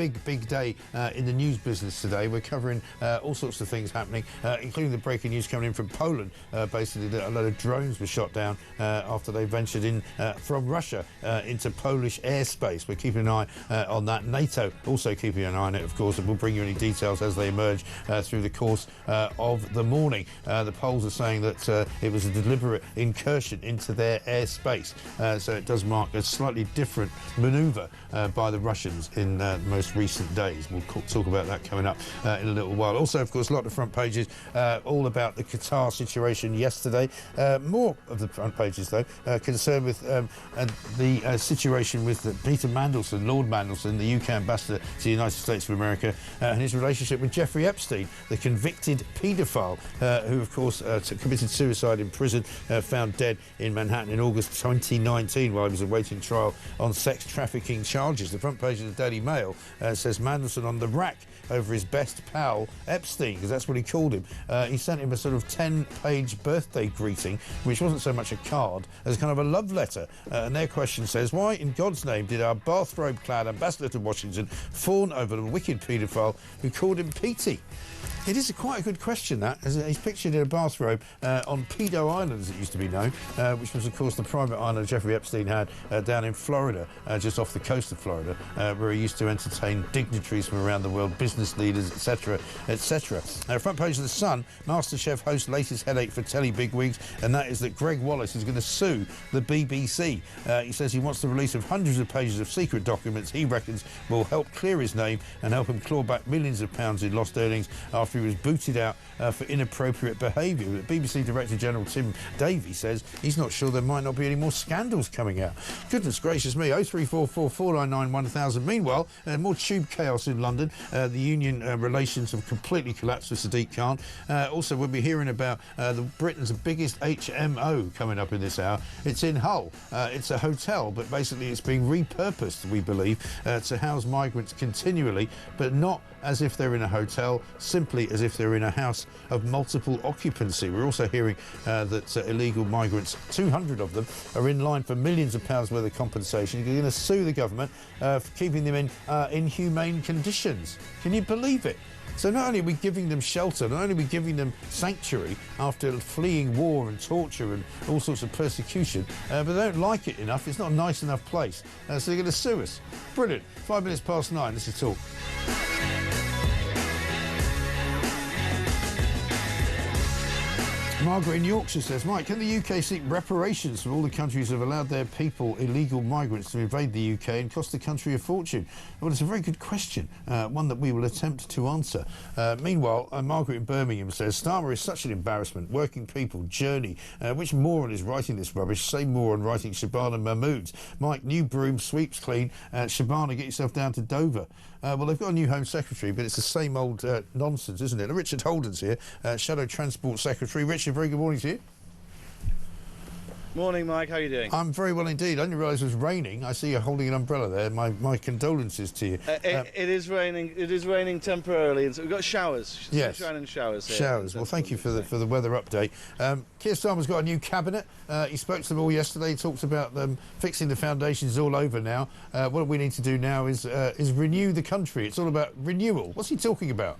big day in the news business today. We're covering all sorts of things happening, including the breaking news coming in from Poland. Basically, that a load of drones were shot down after they ventured in from Russia into Polish airspace. We're keeping an eye on that. NATO also keeping an eye on it, of course, and we'll bring you any details as they emerge through the course of the morning. The Poles are saying that it was a deliberate incursion into their airspace, so it does mark a slightly different manoeuvre by the Russians in the most recent days. We'll talk about that coming up in a little while. Also, of course, a lot of front pages all about the Qatar situation yesterday. More of the front pages, though, concerned with the situation with Peter Mandelson, Lord Mandelson, the UK ambassador to the United States of America, and his relationship with Jeffrey Epstein, the convicted paedophile who, of course, committed suicide in prison, found dead in Manhattan in August 2019 while he was awaiting trial on sex trafficking charges. The front page of the Daily Mail says Mandelson on the rack over his best pal Epstein, because that's what he called him. He sent him a sort of 10-page birthday greeting, which wasn't so much a card as kind of a love letter. And their question says, why in God's name did our bathrobe-clad ambassador to Washington fawn over the wicked paedophile who called him Petey? It is quite a good question, that, as he's pictured in a bathrobe on Pedo Island, as it used to be known, which was, of course, the private island Jeffrey Epstein had down in Florida, just off the coast of Florida, where he used to entertain dignitaries from around the world, business leaders, etc., etc. Front page of The Sun, MasterChef host latest headache for telly bigwigs, and that is that Greg Wallace is going to sue the BBC. He says he wants the release of hundreds of pages of secret documents he reckons will help clear his name and help him claw back millions of pounds in lost earnings after he was booted out for inappropriate behaviour. BBC Director General Tim Davey says he's not sure there might not be any more scandals coming out. Goodness gracious me, 0344 499 1000. Meanwhile, more tube chaos in London. The union relations have completely collapsed with Sadiq Khan. Also, we'll be hearing about Britain's biggest HMO coming up in this hour. It's in Hull. It's a hotel, but basically it's being repurposed, we believe, to house migrants continually, but not as if they're in a hotel, simply as if they're in a house of multiple occupancy. We're also hearing that illegal migrants, 200 of them, are in line for millions of pounds worth of compensation. They're going to sue the government for keeping them in inhumane conditions. Can you believe it? So not only are we giving them shelter, not only are we giving them sanctuary after fleeing war and torture and all sorts of persecution, but they don't like it enough. It's not a nice enough place. So they're going to sue us. Brilliant. 5 minutes past 9. This is Talk. Margaret in Yorkshire says, Mike, can the UK seek reparations from all the countries that have allowed their people, illegal migrants, to invade the UK and cost the country a fortune? Well, it's a very good question, one that we will attempt to answer. Meanwhile, Margaret in Birmingham says, Starmer is such an embarrassment. Working people, journey. Which moron is writing this rubbish? Same moron writing Shabana Mahmood's. Mike, new broom, sweeps clean. Shabana, get yourself down to Dover. Well, they've got a new Home Secretary, but it's the same old nonsense, isn't it? Richard Holden's here, Shadow Transport Secretary. Richard, very good morning to you. Morning, Mike. How are you doing? I'm very well indeed. I didn't realise it was raining. I see you're holding an umbrella there. My condolences to you. It is raining. It is raining temporarily, and so we've got showers. Yes, sunshine and showers here. Showers. Well, thank you for the weather update. Keir Starmer's got a new cabinet. He spoke to them all yesterday. He talked about them fixing the foundations all over now. What we need to do now is renew the country. It's all about renewal. What's he talking about?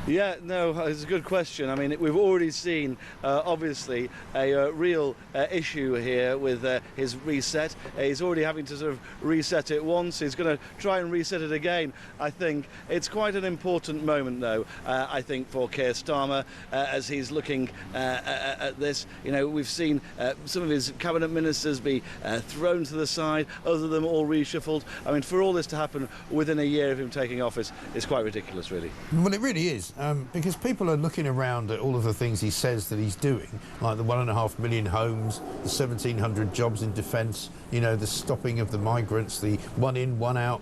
Yeah, no, it's a good question. I mean, we've already seen, obviously, a real issue here with his reset. He's already having to sort of reset it once. He's going to try and reset it again. I think it's quite an important moment, though, I think, for Keir Starmer, as he's looking at this. You know, we've seen some of his cabinet ministers be thrown to the side, others of them all reshuffled. I mean, for all this to happen within a year of him taking office is quite ridiculous, really. Well, it really is. Because people are looking around at all of the things he says that he's doing, like the 1.5 million homes, the 1,700 jobs in defence, you know, the stopping of the migrants, the one in, one out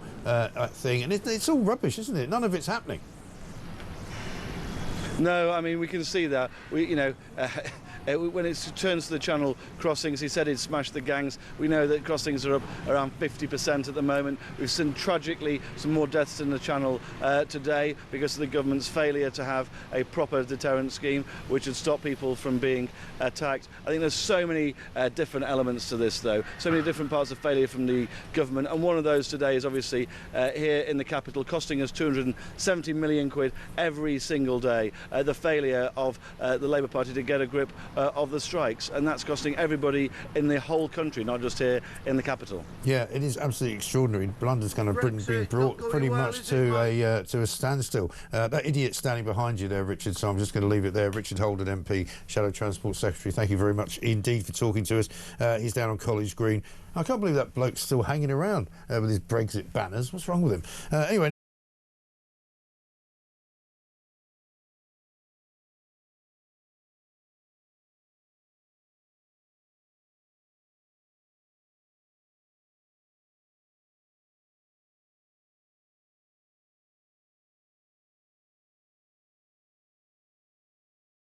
thing, and it's all rubbish, isn't it? None of it's happening. No, I mean, we can see that. when it turns to the Channel crossings, he said he'd smash the gangs. We know that crossings are up around 50% at the moment. We've seen tragically some more deaths in the Channel today because of the government's failure to have a proper deterrent scheme which would stop people from being attacked. I think there's so many different elements to this, though, so many different parts of failure from the government, and one of those today is obviously here in the capital, costing us 270 million quid every single day, the failure of the Labour Party to get a grip of the strikes, and that's costing everybody in the whole country, not just here in the capital. Yeah, it is absolutely extraordinary. London's kind of being brought pretty much to a standstill. That idiot standing behind you there, Richard, so I'm just going to leave it there. Richard Holden, MP, Shadow Transport Secretary, thank you very much indeed for talking to us. He's down on College Green. I can't believe that bloke's still hanging around with his Brexit banners. What's wrong with him? Anyway.